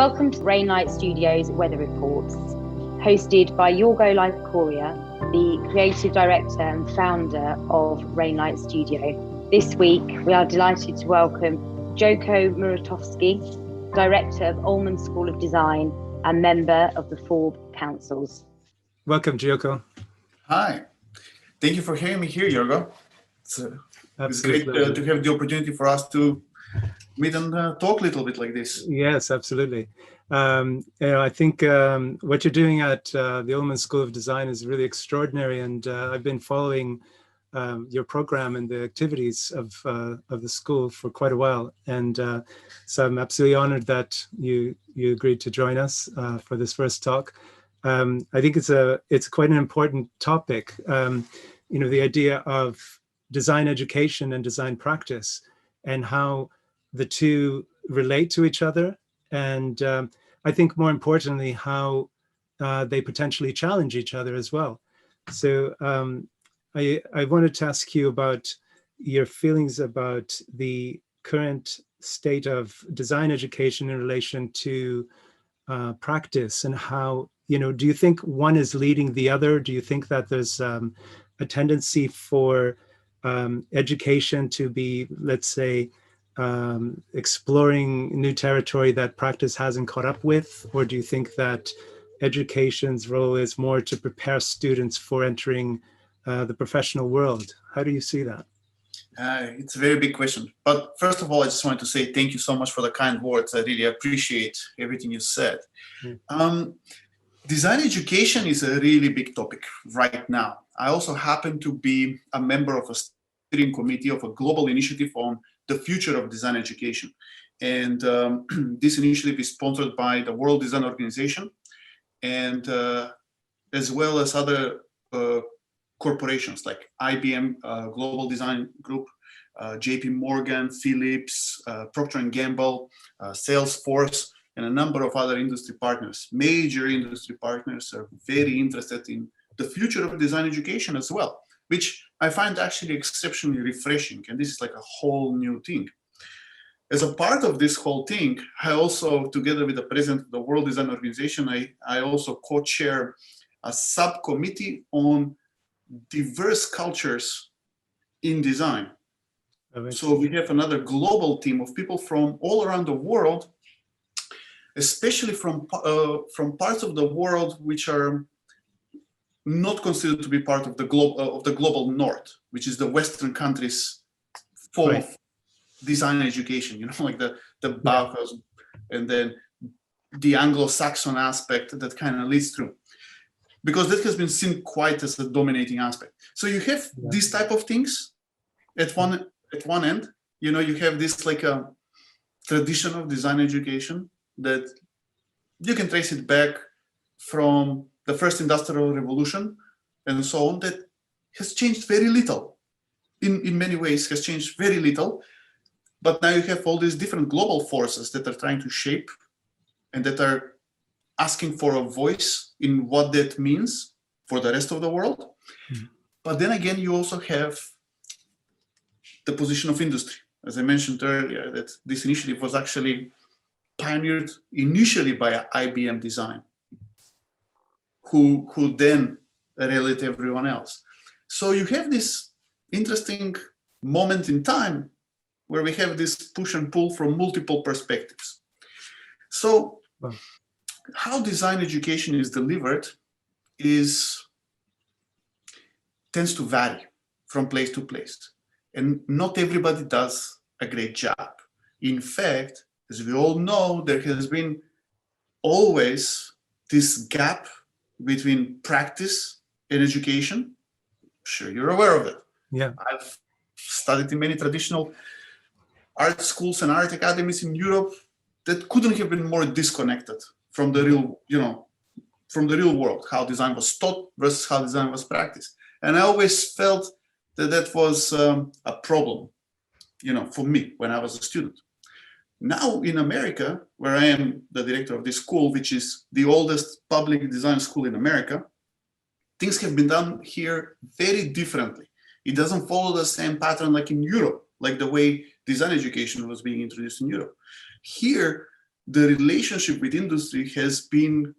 Welcome to Rainlight Studios Weather Reports, hosted by Yorgo the creative director and founder of Rainlight Studio. This week, we are delighted to welcome Gjoko Muratovski, director of Ullman School of Design and member of the Forbes Councils. Welcome, Gjoko. Hi. Thank you for having me here, Yorgo. It's great to have the opportunity for us to meet and talk a little bit like this. Yes, absolutely. I think what you're doing at the Ullman School of Design is really extraordinary, and I've been following your program and the activities of the school for quite a while, and so I'm absolutely honored that you agreed to join us for this first talk. I think it's quite an important topic. The idea of design education and design practice, and how the two relate to each other, and I think more importantly how they potentially challenge each other as well. So I wanted to ask you about your feelings about the current state of design education in relation to practice, and how, do you think one is leading the other? Do you think that there's a tendency for education to be, let's say, exploring new territory that practice hasn't caught up with? Or do you think that education's role is more to prepare students for entering the professional world? How do you see that? It's a very big question. But first of all, I just wanted to say thank you so much for the kind words. I really appreciate everything you said. Design education is a really big topic right now. I also happen to be a member of a steering committee of a global initiative on the future of design education. And this initiative is sponsored by the World Design Organization, and as well as other corporations like IBM Global Design Group, JP Morgan, Philips, Procter & Gamble, Salesforce, and a number of other industry partners. Major industry partners are very interested in the future of design education as well, which I find actually exceptionally refreshing. And this is like a whole new thing. As a part of this whole thing, I also, together with the president of the World Design Organization, I also co-chair a subcommittee on diverse cultures in design. So we have another global team of people from all around the world, especially from parts of the world which are not considered to be part of the global north, which is the Western countries form of design education, like the Bauhaus, and then the Anglo-Saxon aspect that kind of leads through, because that has been seen quite as a dominating aspect. So you have these type of things at one end. You have this like a tradition of design education that you can trace it back from the first industrial revolution and so on, that has changed very little. In many ways has changed very little, but now you have all these different global forces that are trying to shape and that are asking for a voice in what that means for the rest of the world. But then again, you also have the position of industry. As I mentioned earlier, that this initiative was actually pioneered initially by IBM Design, who then relate to everyone else. So you have this interesting moment in time where we have this push and pull from multiple perspectives. So how design education is delivered tends to vary from place to place. And not everybody does a great job. In fact, as we all know, there has been always this gap between practice and education. I'm sure you're aware of it. Yeah. I've studied in many traditional art schools and art academies in Europe that couldn't have been more disconnected from the real world, how design was taught versus how design was practiced. And I always felt that was a problem, for me when I was a student. Now in America, where I am the director of this school, which is the oldest public design school in America, things have been done here very differently. It doesn't follow the same pattern like in Europe, like the way design education was being introduced in Europe. Here, the relationship with industry has been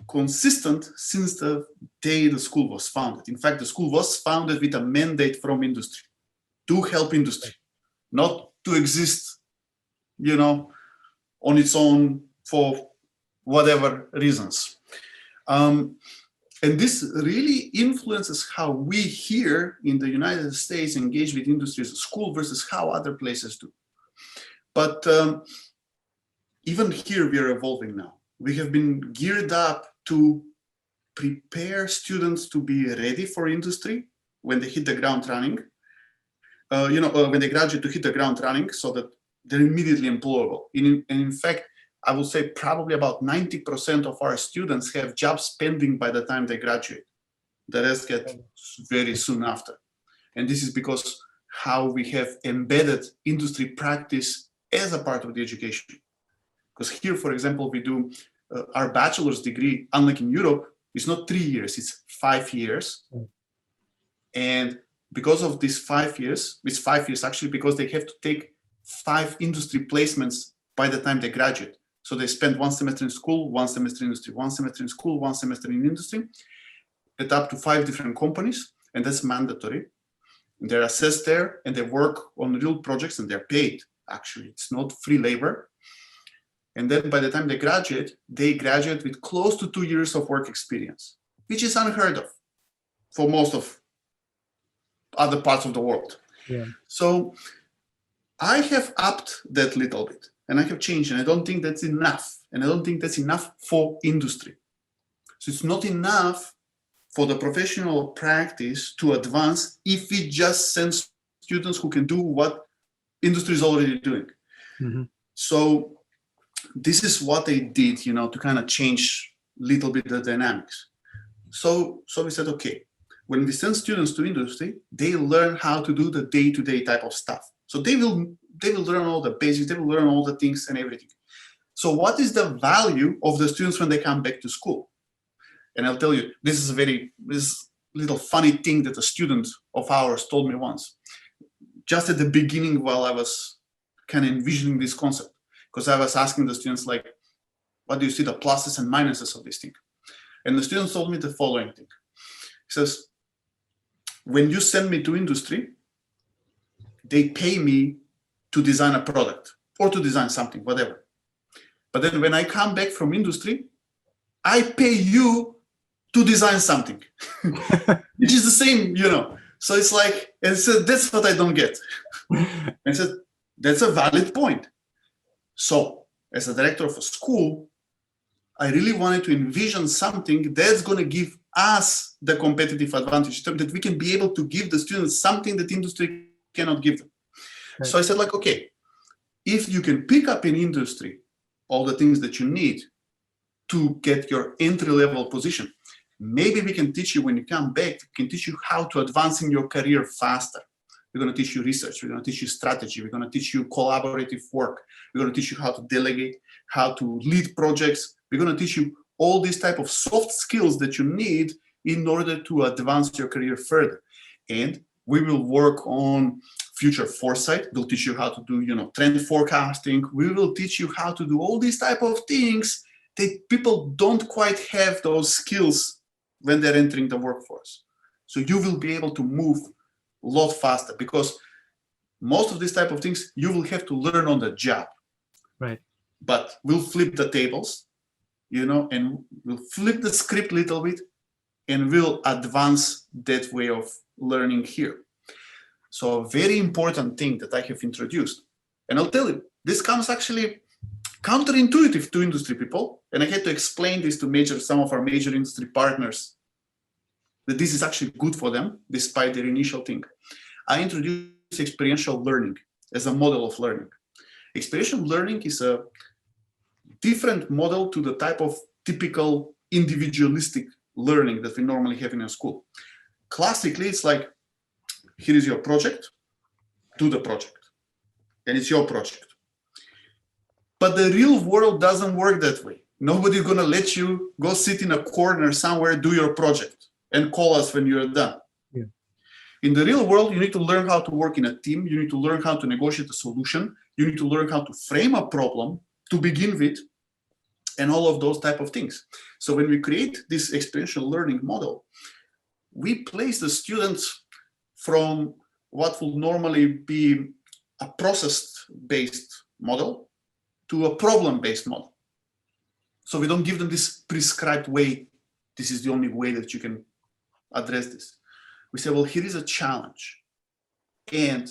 consistent since the day the school was founded. In fact, the school was founded with a mandate from industry to help industry, not to exist, on its own for whatever reasons. And this really influences how we here in the United States engage with industry as a school versus how other places do. But even here, we are evolving now. We have been geared up to prepare students to be ready for industry when they hit the ground running. When they graduate, to hit the ground running so that they're immediately employable. In fact, I would say probably about 90% of our students have jobs pending by the time they graduate. The rest get very soon after. And this is because how we have embedded industry practice as a part of the education. Because here, for example, we do our bachelor's degree, unlike in Europe, it's not 3 years, it's 5 years. And because of these 5 years, it's 5 years actually, because they have to take 5 industry placements by the time they graduate. So they spend 1 semester in school, 1 semester in industry, 1 semester in school, 1 semester in industry, at up to 5 different companies, and that's mandatory. And they're assessed there, and they work on real projects, and they're paid, actually. It's not free labor. And then by the time they graduate with close to 2 years of work experience, which is unheard of for most of other parts of the world. Yeah. So I have upped that little bit, and I have changed, and I don't think that's enough. And I don't think that's enough for industry. So it's not enough for the professional practice to advance if we just send students who can do what industry is already doing. Mm-hmm. So this is what they did, to kind of change a little bit the dynamics. So we said, okay, when we send students to industry, they learn how to do the day-to-day type of stuff. So they will learn all the basics, they will learn all the things and everything. So what is the value of the students when they come back to school? And I'll tell you, this is this little funny thing that a student of ours told me once, just at the beginning while I was kind of envisioning this concept, because I was asking the students, like, what do you see the pluses and minuses of this thing? And the students told me the following thing. He says, when you send me to industry, they pay me to design a product or to design something, whatever. But then when I come back from industry, I pay you to design something, which is the same, So it's like, and so that's what I don't get. And I said, that's a valid point. So as a director of a school, I really wanted to envision something that's going to give us the competitive advantage, that we can be able to give the students something that industry cannot give them. Okay. So I said, like, okay, if you can pick up in industry all the things that you need to get your entry-level position, maybe we can teach you when you come back, we can teach you how to advance in your career faster. We're going to teach you research. We're going to teach you strategy. We're going to teach you collaborative work. We're going to teach you how to delegate, how to lead projects. We're going to teach you all these type of soft skills that you need in order to advance your career further. And we will work on future foresight. We'll teach you how to do, trend forecasting. We will teach you how to do all these type of things that people don't quite have those skills when they're entering the workforce. So you will be able to move a lot faster, because most of these type of things you will have to learn on the job. Right. But we'll flip the tables, and we'll flip the script a little bit, and we'll advance that way of learning here. So a very important thing that I have introduced, and I'll tell you, this comes actually counterintuitive to industry people, and I had to explain this to some of our major industry partners, that this is actually good for them, despite their initial thing. I introduced experiential learning as a model of learning. Experiential learning is a different model to the type of typical individualistic learning that we normally have in a school. Classically, it's like, here is your project, do the project, and it's your project. But the real world doesn't work that way. Nobody's gonna let you go sit in a corner somewhere, do your project, and call us when you're done. Yeah. In the real world, you need to learn how to work in a team. You need to learn how to negotiate a solution. You need to learn how to frame a problem. to begin with, and all of those type of things. So when we create this experiential learning model, we place the students from what will normally be a process-based model to a problem-based model. So we don't give them this prescribed way. This is the only way that you can address this. We say, well, here is a challenge, and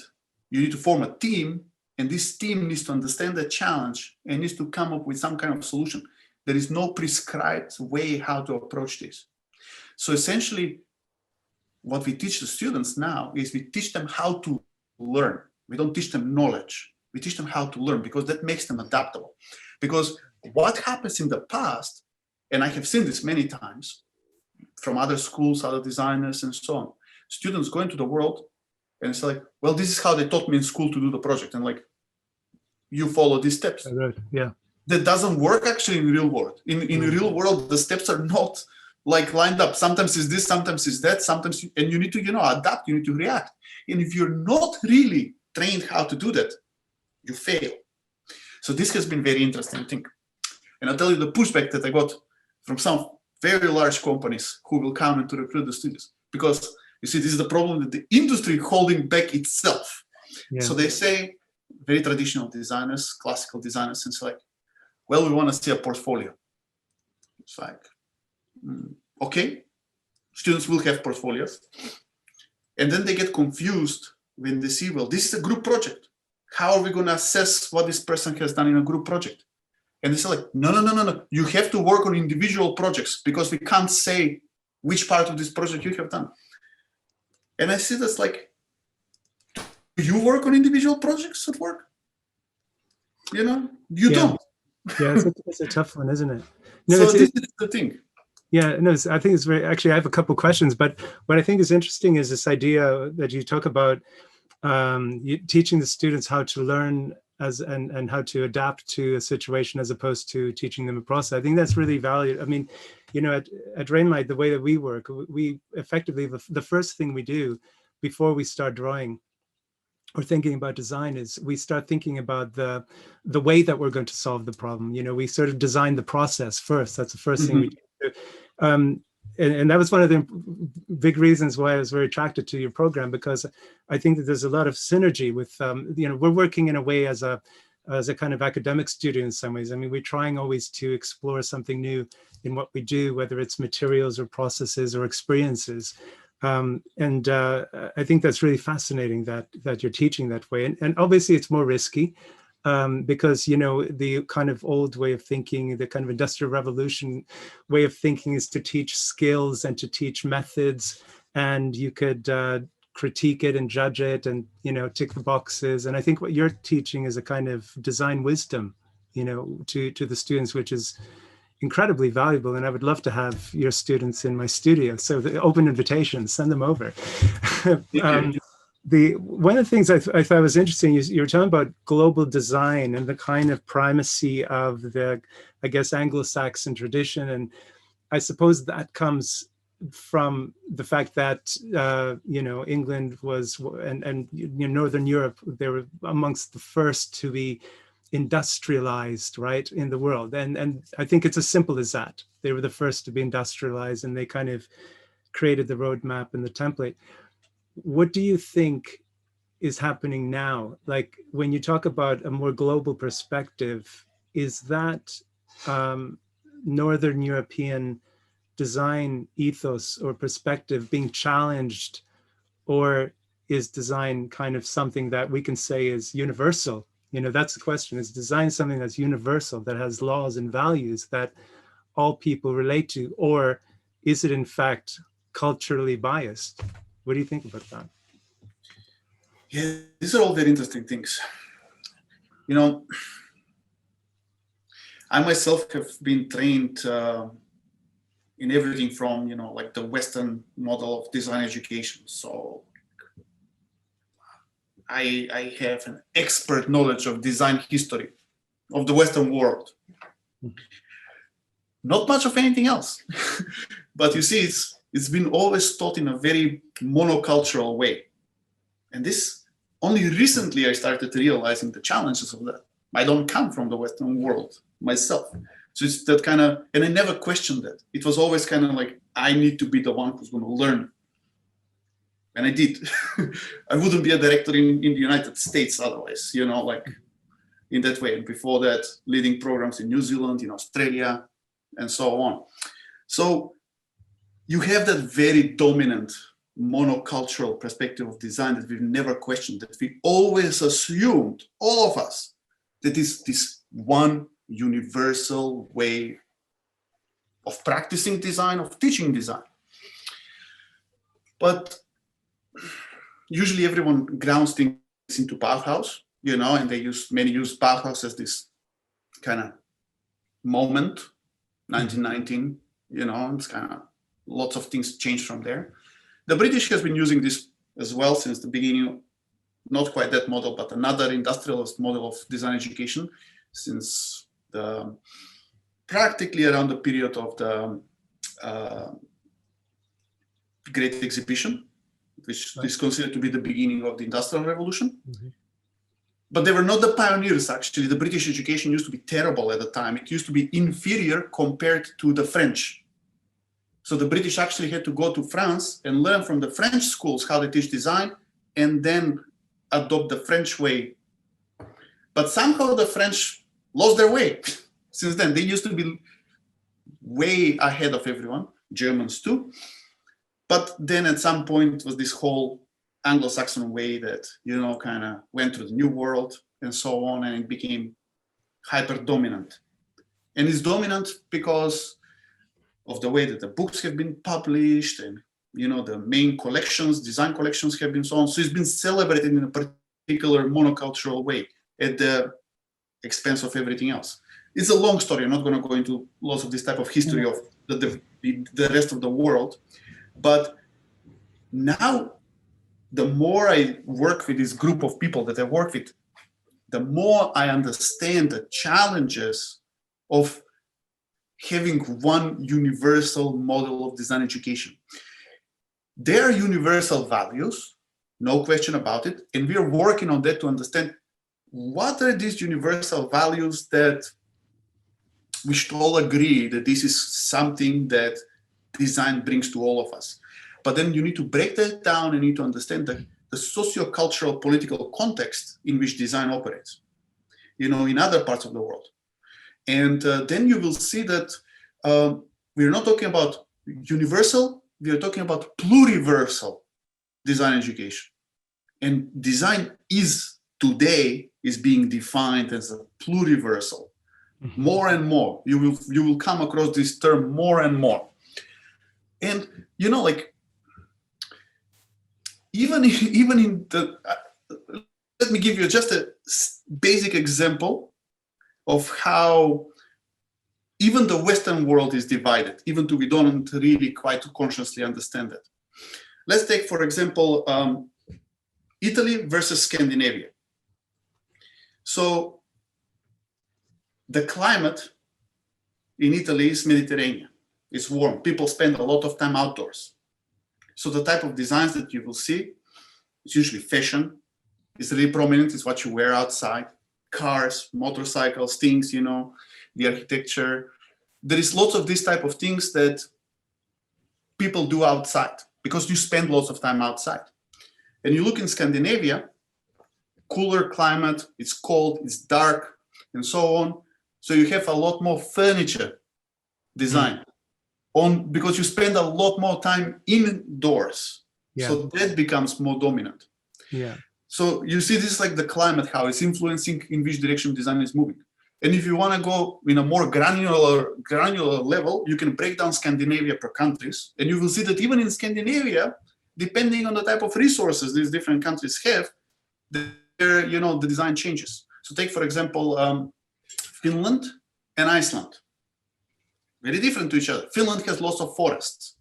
you need to form a team, and this team needs to understand the challenge and needs to come up with some kind of solution. There is no prescribed way how to approach this. So essentially, what we teach the students now is we teach them how to learn. We don't teach them knowledge. We teach them how to learn, because that makes them adaptable. Because what happens in the past, and I have seen this many times from other schools, other designers, and so on, students go into the world and it's like, well, this is how they taught me in school to do the project. And like, you follow these steps. Yeah. That doesn't work actually in real world. In real world, the steps are not like lined up. Sometimes it's this, sometimes it's that, sometimes, and you need to, adapt, you need to react. And if you're not really trained how to do that, you fail. So this has been very interesting thing. And I'll tell you the pushback that I got from some very large companies who will come in to recruit the students. Because you see, this is the problem that the industry holding back itself. Yeah. So they say, very traditional designers, classical designers, and it's like, well, we want to see a portfolio. It's like, okay, students will have portfolios. And then they get confused when they see, well, this is a group project. How are we going to assess what this person has done in a group project? And they say like, no. You have to work on individual projects, because we can't say which part of this project you have done. And I see that's like, do you work on individual projects at work? You don't. Yeah, it's a tough one, isn't it? No, so this is the thing. Yeah, no, I think it's very, actually, I have a couple of questions, but what I think is interesting is this idea that you talk about teaching the students how to learn and how to adapt to a situation as opposed to teaching them a process. I think that's really valued. I mean, at Rainlight, the way that we work, we effectively, the first thing we do before we start drawing or thinking about design is we start thinking about the way that we're going to solve the problem. We sort of design the process first. That's the first thing we do. And that was one of the big reasons why I was very attracted to your program, because I think that there's a lot of synergy with, we're working in a way as a kind of academic studio in some ways. I mean, we're trying always to explore something new in what we do, whether it's materials or processes or experiences. I think that's really fascinating that you're teaching that way. And obviously it's more risky. Because, the kind of old way of thinking, the kind of industrial revolution way of thinking is to teach skills and to teach methods, and you could critique it and judge it and, tick the boxes. And I think what you're teaching is a kind of design wisdom, to the students, which is incredibly valuable. And I would love to have your students in my studio. So the open invitation, send them over. One of the things I thought was interesting is you were talking about global design and the kind of primacy of the, I guess, Anglo-Saxon tradition. And I suppose that comes from the fact that, England was, and Northern Europe, they were amongst the first to be industrialized, right, in the world. And I think it's as simple as that. They were the first to be industrialized, and they kind of created the roadmap and the template. What do you think is happening now? Like when you talk about a more global perspective, is that Northern European design ethos or perspective being challenged, or is design kind of something that we can say is universal? That's the question. Is design something that's universal, that has laws and values that all people relate to, or is it in fact culturally biased? What do you think about that? Yeah, these are all very interesting things. I myself have been trained in everything from, like the Western model of design education. So I have an expert knowledge of design history of the Western world. Not much of anything else. But you see, it's been always taught in a very monocultural way. And this, only recently I started realizing the challenges of that. I don't come from the Western world myself. So it's that kind of, and I never questioned that. It was always kind of like, I need to be the one who's going to learn. And I did. I wouldn't be a director in the United States otherwise, you know, like in that way. And before that, leading programs in New Zealand, in Australia, and so on. So you have that very dominant monocultural perspective of design that we've never questioned, that we always assumed, all of us, that is this one universal way of practicing design, of teaching design. But usually everyone grounds things into Bauhaus, you know, and many use Bauhaus as this kind of moment, 1919, you know, it's kind of lots of things changed from there. The British has been using this as well since the beginning, not quite that model, but another industrialist model of design education since practically around the period of the Great Exhibition, which is considered to be the beginning of the Industrial Revolution. Mm-hmm. But they were not the pioneers, actually. The British education used to be terrible at the time. It used to be inferior compared to the French. So the British actually had to go to France and learn from the French schools how they teach design and then adopt the French way. But somehow the French lost their way. Since then, they used to be way ahead of everyone, Germans too. But then at some point was this whole Anglo-Saxon way that, you know, kind of went to the New World and so on, and it became hyper-dominant. And it's dominant because of the way that the books have been published and, you know, the main collections, design collections have been so on. So it's been celebrated in a particular monocultural way at the expense of everything else. It's a long story. I'm not going to go into lots of this type of history of the rest of the world. But now, the more I work with this group of people that I work with, the more I understand the challenges of having one universal model of design education. There are universal values, no question about it, and we are working on that to understand what are these universal values that we should all agree that this is something that design brings to all of us. But then you need to break that down and need to understand the socio-cultural political context in which design operates, you know, in other parts of the world. And then you will see that we're not talking about universal, we are talking about pluriversal design education. And design today is being defined as a pluriversal. Mm-hmm. More and more, you will come across this term more and more. And, you know, like, even in the, let me give you just a basic example of how even the Western world is divided, even though we don't really quite consciously understand it. Let's take, for example, Italy versus Scandinavia. So the climate in Italy is Mediterranean. It's warm. People spend a lot of time outdoors. So the type of designs that you will see, it's usually fashion. It's really prominent. It's what you wear outside. Cars, motorcycles, things, you know, the architecture. There is lots of these type of things that people do outside because you spend lots of time outside. And you look in Scandinavia, cooler climate, it's cold, it's dark, and so on. So you have a lot more furniture design because you spend a lot more time indoors. Yeah. So that becomes more dominant. Yeah. So you see this is like the climate, how it's influencing in which direction design is moving. And if you want to go in a more granular level, you can break down Scandinavia per countries. And you will see that even in Scandinavia, depending on the type of resources these different countries have, you know, the design changes. So take, for example, Finland and Iceland. Very different to each other. Finland has lots of forests.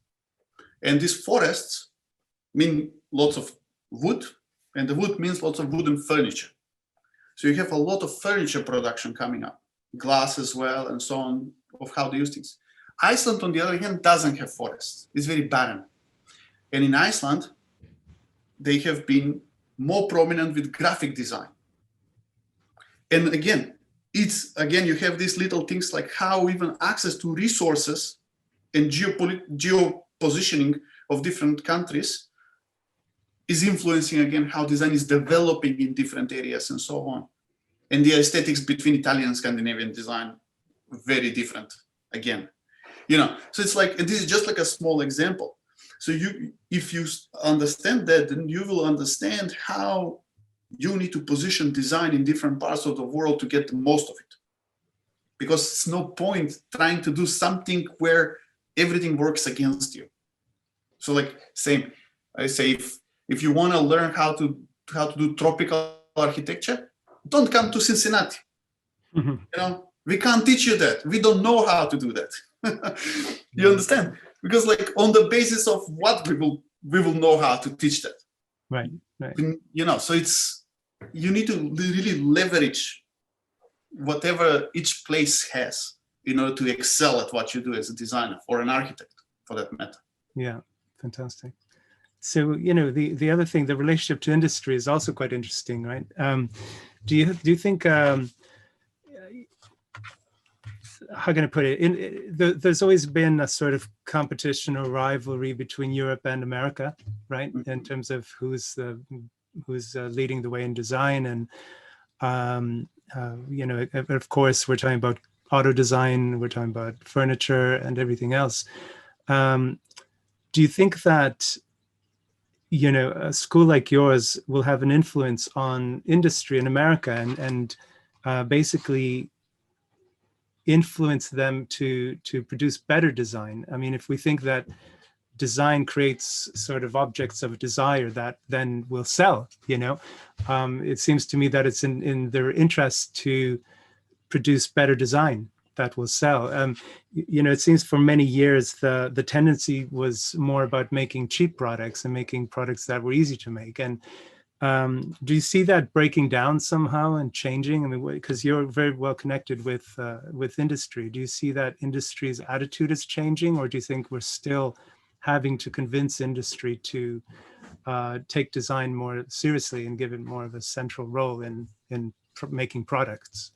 And these forests mean lots of wood, and the wood means lots of wooden furniture. So you have a lot of furniture production coming up, glass as well, and so on, of how they use things. Iceland, on the other hand, doesn't have forests. It's very barren. And in Iceland, they have been more prominent with graphic design. And again, it's, again, you have these little things like how even access to resources and geo-positioning of different countries is influencing, again, how design is developing in different areas and so on. And the aesthetics between Italian and Scandinavian design, very different, again. So it's like, and this is just like a small example. So if you understand that, then you will understand how you need to position design in different parts of the world to get the most of it. Because it's no point trying to do something where everything works against you. So like same, I say, if you want to learn how to do tropical architecture, don't come to Cincinnati. We can't teach you that. We don't know how to do that. You understand? Because like on the basis of what we will know how to teach that. Right. So you need to really leverage whatever each place has in order to excel at what you do as a designer or an architect, for that matter. Yeah, fantastic. So, the other thing, the relationship to industry is also quite interesting, right? Do you think, how can I put it? There's always been a sort of competition or rivalry between Europe and America, right? Mm-hmm. In terms of who's leading the way in design, and of course, we're talking about auto design, we're talking about furniture and everything else. Do you think that a school like yours will have an influence on industry in America and basically influence them to produce better design? I mean, if we think that design creates sort of objects of desire that then will sell, it seems to me that it's in their interest to produce better design that will sell. It seems for many years the tendency was more about making cheap products and making products that were easy to make. And do you see that breaking down somehow and changing? I mean, because you're very well connected with industry. Do you see that industry's attitude is changing, or do you think we're still having to convince industry to take design more seriously and give it more of a central role in making products?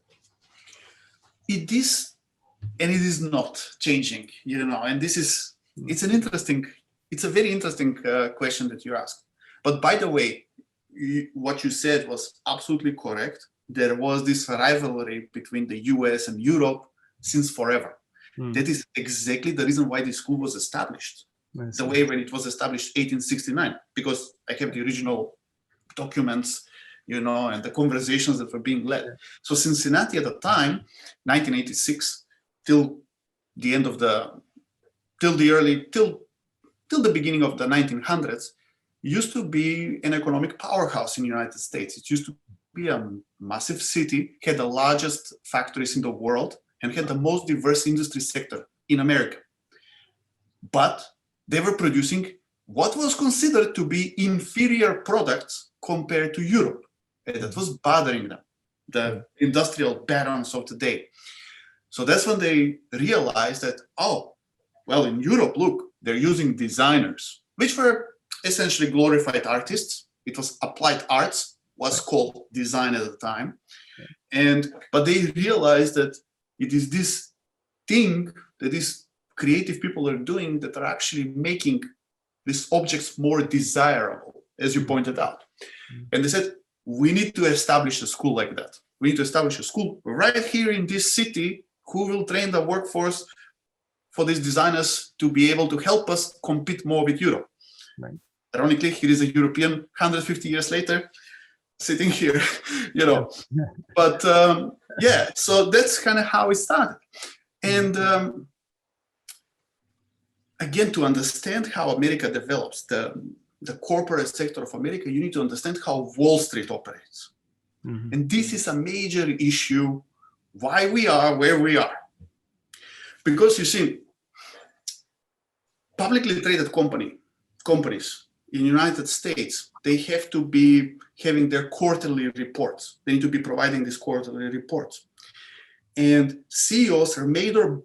It is, and it is not changing, and it's a very interesting question that you asked. But by the way, what you said was absolutely correct. There was this rivalry between the US and Europe since forever. That is exactly the reason why the school was established. The way when it was established 1869, because I have the original documents, and the conversations that were being led. So Cincinnati at the time, 1986, till the beginning of the 1900s, used to be an economic powerhouse in the United States. It used to be a massive city, had the largest factories in the world, and had the most diverse industry sector in America. But they were producing what was considered to be inferior products compared to Europe. And that was bothering them, the industrial barons of the day. So that's when they realized that, in Europe, look, they're using designers, which were essentially glorified artists. It was applied arts, was called design at the time. But they realized that it is this thing that these creative people are doing that are actually making these objects more desirable, as you pointed out. And they said, we need to establish a school like that. We need to establish a school right here in this city who will train the workforce for these designers to be able to help us compete more with Europe. Right. Ironically, here is a European 150 years later sitting here, But so that's kind of how it started. And again, to understand how America develops, the corporate sector of America, you need to understand how Wall Street operates. Mm-hmm. And this is a major issue, why we are where we are. Because you see, publicly traded companies in the United States, they have to be having their quarterly reports. They need to be providing these quarterly reports. And CEOs are made or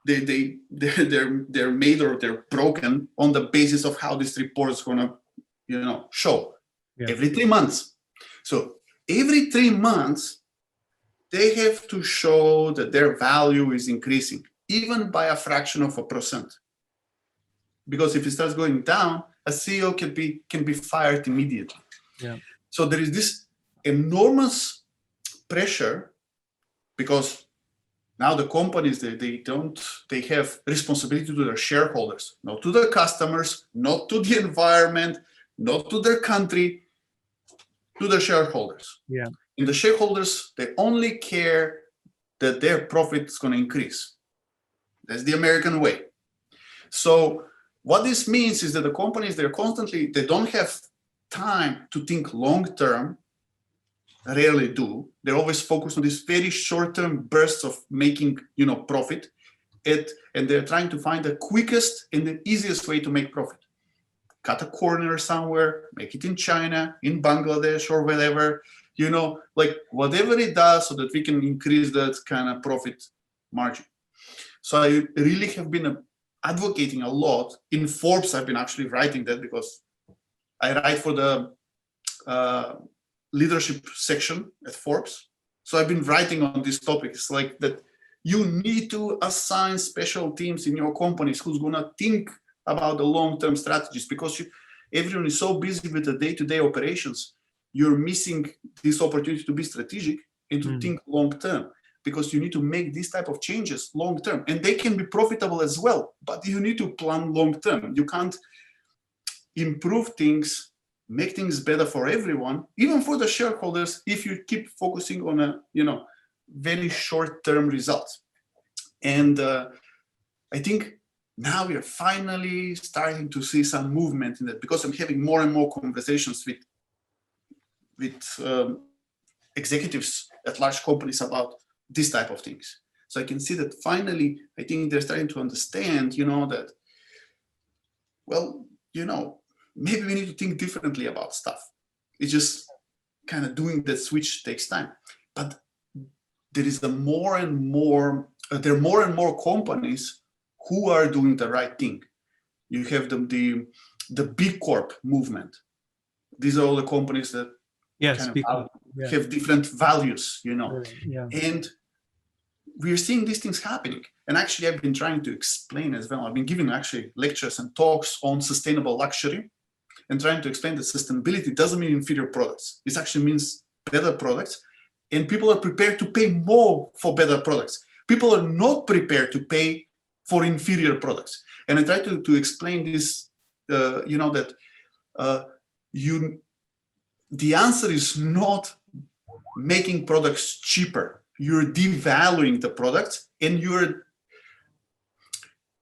they're made or they're broken on the basis of how this report is going to, show every 3 months. So every 3 months, they have to show that their value is increasing, even by a fraction of a percent. Because if it starts going down, a CEO can be fired immediately. Yeah. So there is this enormous pressure, because now the companies, they have responsibility to their shareholders, not to their customers, not to the environment, not to their country, to the shareholders. Yeah. And the shareholders, they only care that their profit is going to increase. That's the American way. So what this means is that the companies, they don't have time to think long-term, rarely do. They're always focused on these very short-term bursts of making, profit. And they're trying to find the quickest and the easiest way to make profit. Cut a corner somewhere, make it in China, in Bangladesh, or whatever, like whatever it does so that we can increase that kind of profit margin. So I really have been advocating a lot. In Forbes, I've been actually writing that, because I write for the leadership section at Forbes. So I've been writing on these topics, like that you need to assign special teams in your companies who's going to think about the long-term strategies, because everyone is so busy with the day-to-day operations. You're missing this opportunity to be strategic and to think long-term, because you need to make these type of changes long-term, and they can be profitable as well, but you need to plan long-term. You can't improve things, make things better for everyone, even for the shareholders, if you keep focusing on a very short-term results. And I think now we are finally starting to see some movement in that, because I'm having more and more conversations with executives at large companies about this type of things. So I can see that finally, I think they're starting to understand, that, well, maybe we need to think differently about stuff. It's just kind of doing that switch takes time. But there is more and more companies who are doing the right thing. You have the B Corp movement. These are all the companies that have different values, and we're seeing these things happening. And actually, I've been trying to explain as well. I've been giving actually lectures and talks on sustainable luxury, and trying to explain that sustainability doesn't mean inferior products. It actually means better products, and people are prepared to pay more for better products. People are not prepared to pay for inferior products. And I try to explain this, that the answer is not making products cheaper. You're devaluing the products, and you're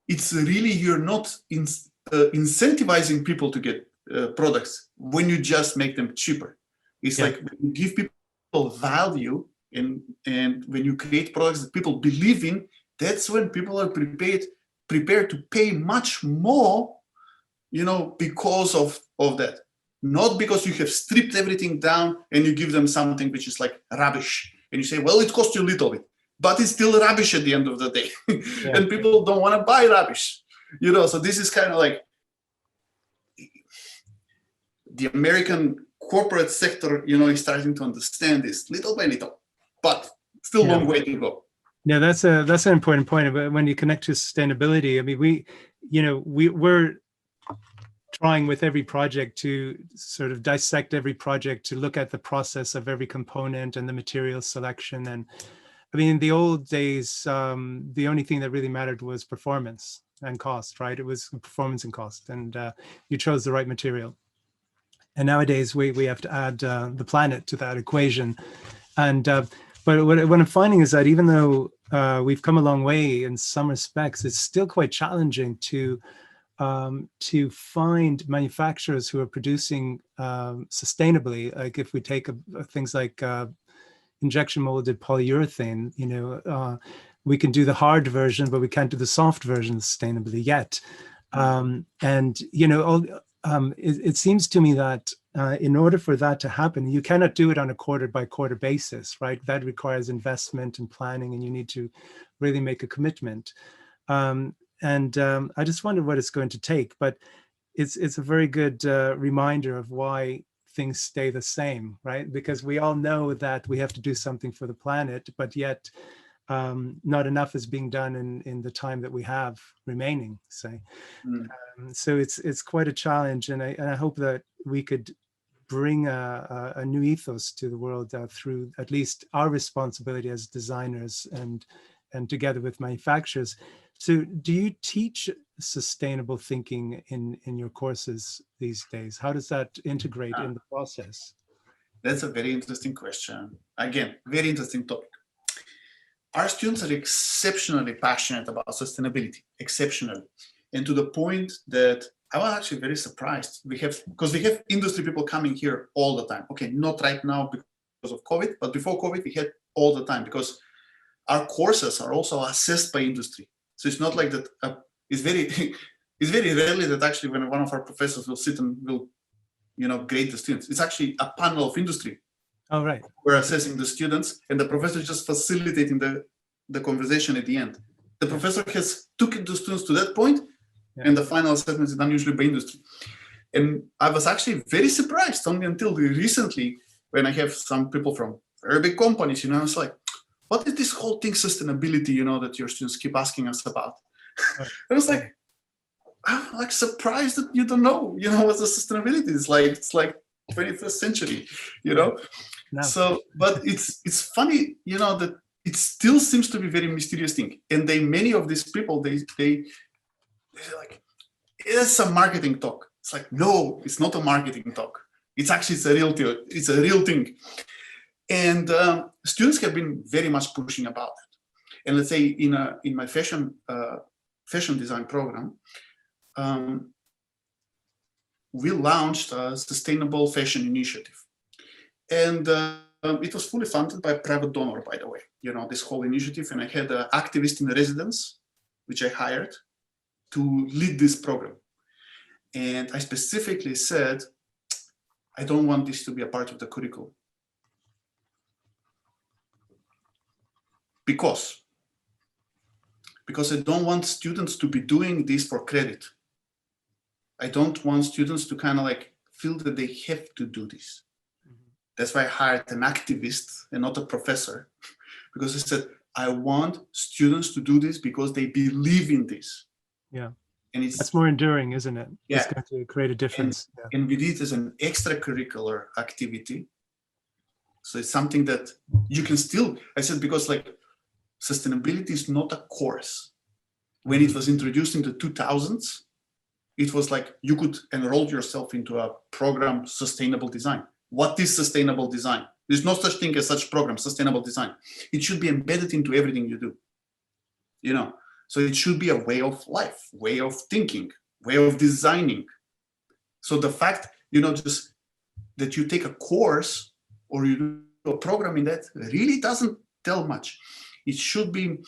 not incentivizing people to get products when you just make them cheaper. It's like when you give people value, and when you create products that people believe in, that's when people are prepared to pay much more, because of that. Not because you have stripped everything down and you give them something which is like rubbish, and you say, well, it costs you a little bit, but it's still rubbish at the end of the day. And people don't want to buy rubbish, so this is kind of like the American corporate sector, is starting to understand this little by little, but still a long way to go. Yeah, that's an important point. But when you connect to sustainability, I mean, we're trying with every project to sort of dissect every project, to look at the process of every component and the material selection. And I mean, in the old days, the only thing that really mattered was performance and cost, right? It was performance and cost, and you chose the right material. And nowadays we have to add the planet to that equation. And but what I'm finding is that even though we've come a long way in some respects, it's still quite challenging to find manufacturers who are producing sustainably. Like if we take things like injection molded polyurethane, we can do the hard version, but we can't do the soft version sustainably yet. It seems to me that in order for that to happen, you cannot do it on a quarter by quarter basis, right? That requires investment and planning, and you need to really make a commitment. I just wonder what it's going to take, but it's a very good reminder of why things stay the same, right? Because we all know that we have to do something for the planet, but yet not enough is being done in the time that we have remaining, say. So it's quite a challenge, and I hope that we could bring a new ethos to the world through at least our responsibility as designers and together with manufacturers. So do you teach sustainable thinking in your courses these days? How does that integrate in the process? That's a very interesting question. Again, very interesting topic. Our students are exceptionally passionate about sustainability, exceptionally. And to the point that I was actually very surprised. Because we have industry people coming here all the time. Okay, not right now because of COVID, but before COVID, we had all the time because our courses are also assessed by industry. So it's not like that. It's very rarely that actually when one of our professors will sit and will, grade the students. It's actually a panel of industry. Oh, right. We're assessing the students, and the professor is just facilitating the conversation at the end. The professor has taken the students to that point, and the final assessment is done usually by industry. And I was actually very surprised only until recently when I have some people from very big companies, I was like, what is this whole thing sustainability, that your students keep asking us about? I was like, I'm like surprised that you don't know, what the sustainability is like. It's like 21st century, No. So, but it's funny, that it still seems to be very mysterious thing. And many of these people, they're like, it's a marketing talk. It's like, no, it's not a marketing talk. It's a real thing. And students have been very much pushing about it. And let's say in my fashion design program, we launched a sustainable fashion initiative. And it was fully funded by a private donor, by the way, this whole initiative. And I had an activist in residence, which I hired to lead this program. And I specifically said, I don't want this to be a part of the curriculum. Because I don't want students to be doing this for credit. I don't want students to kind of like feel that they have to do this. That's why I hired an activist and not a professor, because I said, I want students to do this because they believe in this. Yeah. And that's more enduring, isn't it? Yeah. It's going to create a difference. And we did it as an extracurricular activity. So it's something that you can still, I said, because like sustainability is not a course. When it was introduced in the 2000s, it was like you could enroll yourself into a program, sustainable design. What is sustainable design? There's no such thing as such program, sustainable design. It should be embedded into everything you do. So it should be a way of life, way of thinking, way of designing. So the fact, just that you take a course or you do a program in that really doesn't tell much. It should be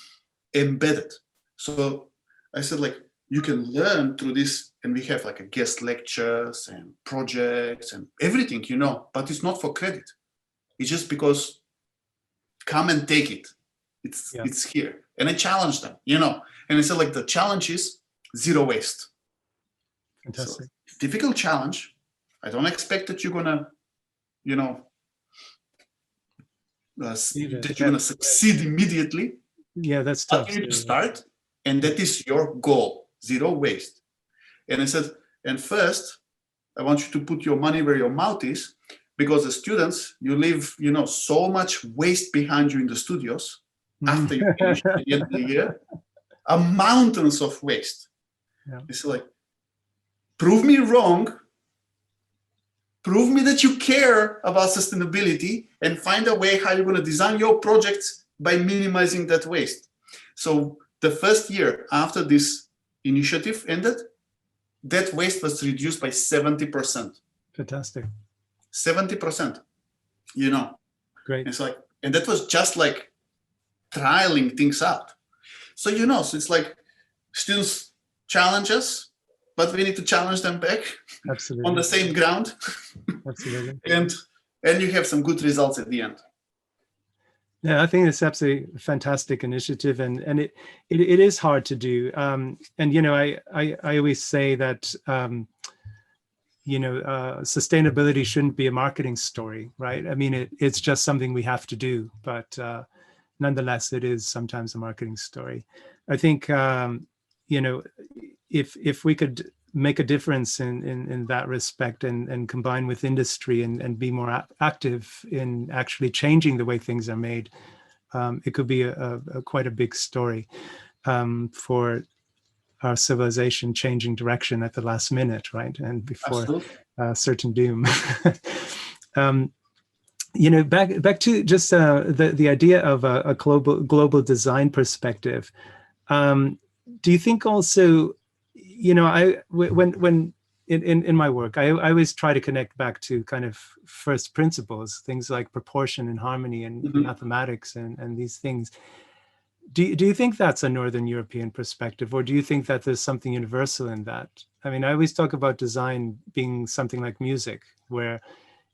embedded. So I said, like, you can learn through this, and we have like a guest lectures and projects and everything, but it's not for credit. It's just because come and take it. It's here. And I challenged them, and I said, like, the challenge is zero waste. Fantastic. So, difficult challenge. I don't expect that you're gonna, that you're gonna succeed immediately. Yeah, that's tough. But you need to start, and that is your goal, zero waste. And I said, and first, I want you to put your money where your mouth is, because as students, you leave, so much waste behind you in the studios after you finish at the end of the year, mountains of waste. Yeah. It's like, prove me wrong, prove me that you care about sustainability, and find a way how you're going to design your projects by minimizing that waste. So the first year after this initiative ended, that waste was reduced by 70%. Fantastic. 70%, Great. It's like, and that was just like trialing things out. So, so it's like students challenge us, but we need to challenge them back. Absolutely. On the same ground. Absolutely. and you have some good results at the end. Yeah, I think it's absolutely a fantastic initiative, and it is hard to do. And I always say that sustainability shouldn't be a marketing story, right? I mean, it's just something we have to do, but nonetheless, it is sometimes a marketing story. I think, if we could make a difference in that respect and combine with industry and be more active in actually changing the way things are made, it could be a quite a big story for our civilization changing direction at the last minute, right? And before certain doom. Back to just the idea of a global design perspective. Do you think also, when in my work, I always try to connect back to kind of first principles, things like proportion and harmony and mathematics and these things. Do you think that's a Northern European perspective, or do you think that there's something universal in that? I mean, I always talk about design being something like music, where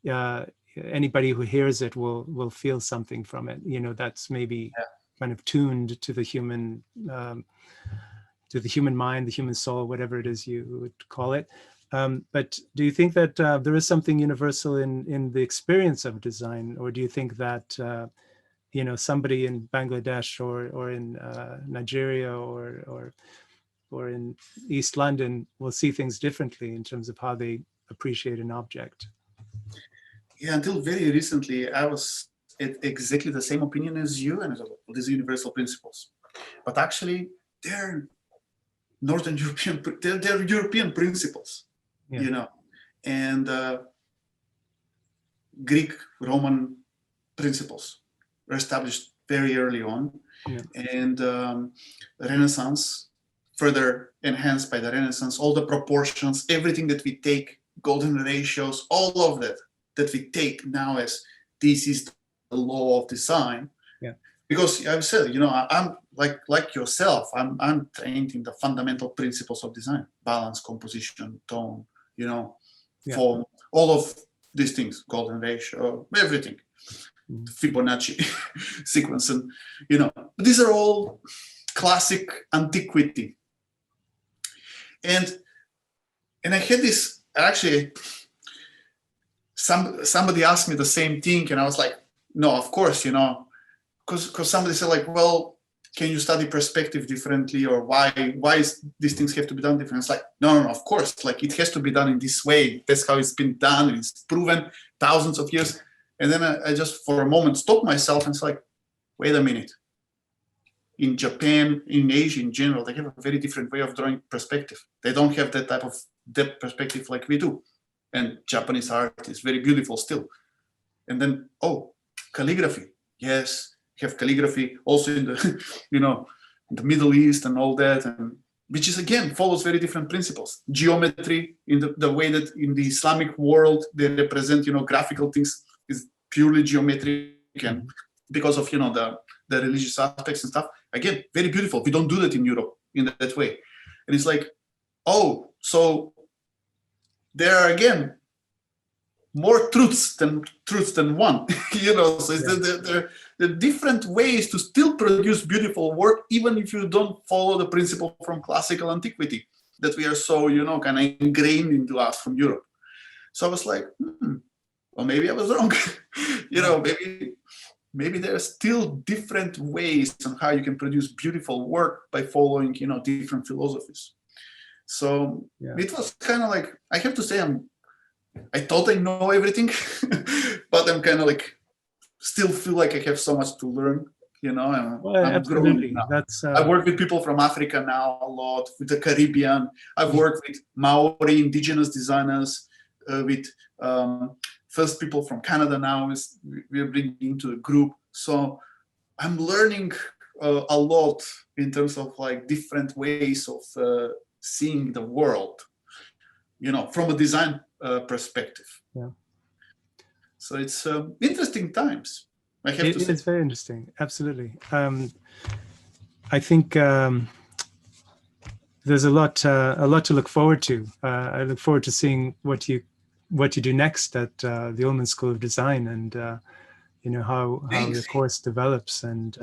anybody who hears it will feel something from it. That's maybe kind of tuned to the human mind, the human soul, whatever it is you would call it. But do you think that there is something universal in the experience of design, or do you think that somebody in Bangladesh or in Nigeria or in East London will see things differently in terms of how they appreciate an object? Yeah, until very recently, I was at exactly the same opinion as you, and these universal principles. But actually, they're Northern European, they're European principles, and Greek, Roman principles were established very early on, and Renaissance, further enhanced by the Renaissance, all the proportions, everything that we take, golden ratios, all of that we take now as this is the law of design. Because I've said, I'm like yourself, I'm trained in the fundamental principles of design: balance, composition, tone, form, all of these things, golden ratio, everything, Fibonacci sequence, and these are all classic antiquity. And I had this, actually, somebody asked me the same thing, and I was like, no, of course, because somebody said, like, well, can you study perspective differently, or why these things have to be done different? It's like, no, of course, like, it has to be done in this way. That's how it's been done. It's proven thousands of years. And then I just for a moment stopped myself and it's like, wait a minute. In Japan, in Asia in general, they have a very different way of drawing perspective. They don't have that type of depth perspective like we do. And Japanese art is very beautiful still. And then, calligraphy. Yes, have calligraphy also in the, in the Middle East and all that, and which is, again, follows very different principles. Geometry, in the way that in the Islamic world they represent, graphical things, is purely geometric, and because of, the religious aspects and stuff, again, very beautiful. We don't do that in Europe in that way. And it's like, so there are, again, more truths than one, so there are different ways to still produce beautiful work, even if you don't follow the principle from classical antiquity that we are so, kind of ingrained into us from Europe. So I was like, well, maybe I was wrong. Maybe there are still different ways on how you can produce beautiful work by following, different philosophies. So it was kind of like, I have to say, I thought I know everything, but I'm kind of like, still feel like I have so much to learn, I'm absolutely. Now. I work with people from Africa now a lot, with the Caribbean. I've worked with Maori indigenous designers, with first people from Canada now we're bringing into the group. So I'm learning a lot in terms of like different ways of seeing the world, from a design perspective. So it's interesting times. I have to say. It's very interesting. Absolutely. I think there's a lot to look forward to. I look forward to seeing what you do next at the Ullman School of Design, and how the course develops. And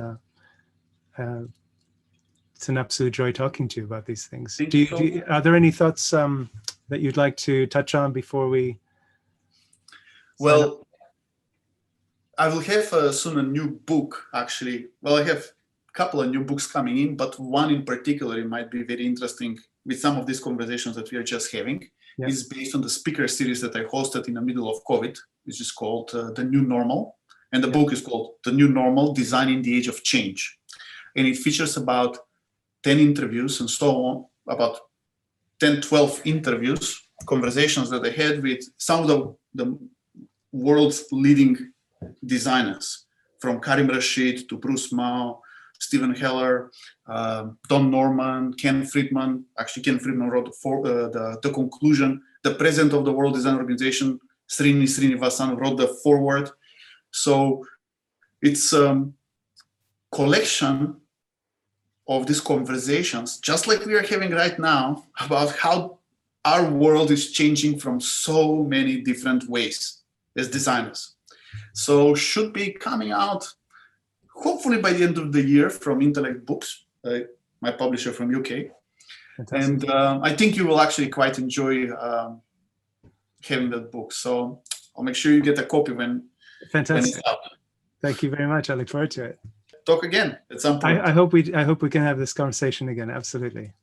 it's an absolute joy talking to you about these things. Are there any thoughts that you'd like to touch on before we? Well, I will have soon a new book, actually. Well, I have a couple of new books coming in, but one in particular might be very interesting with some of these conversations that we are just having. Yeah. It's based on the speaker series that I hosted in the middle of COVID, which is called The New Normal. And the book is called The New Normal, Designing the Age of Change. And it features about 10 interviews and so on, about 10, 12 interviews, conversations that I had with some of the world's leading designers, from Karim Rashid to Bruce Mao, Stephen Heller, Don Norman, Ken Friedman. Actually, Ken Friedman wrote the conclusion. The president of the World Design Organization, Srini Srinivasan, wrote the foreword. So it's a collection of these conversations, just like we are having right now, about how our world is changing from so many different ways as designers. So should be coming out hopefully by the end of the year from Intellect Books, my publisher from UK. Fantastic. And I think you will actually quite enjoy having that book. So I'll make sure you get a copy when it's out. Thank you very much. I look forward to it. Talk again at some point. I hope we can have this conversation again. Absolutely.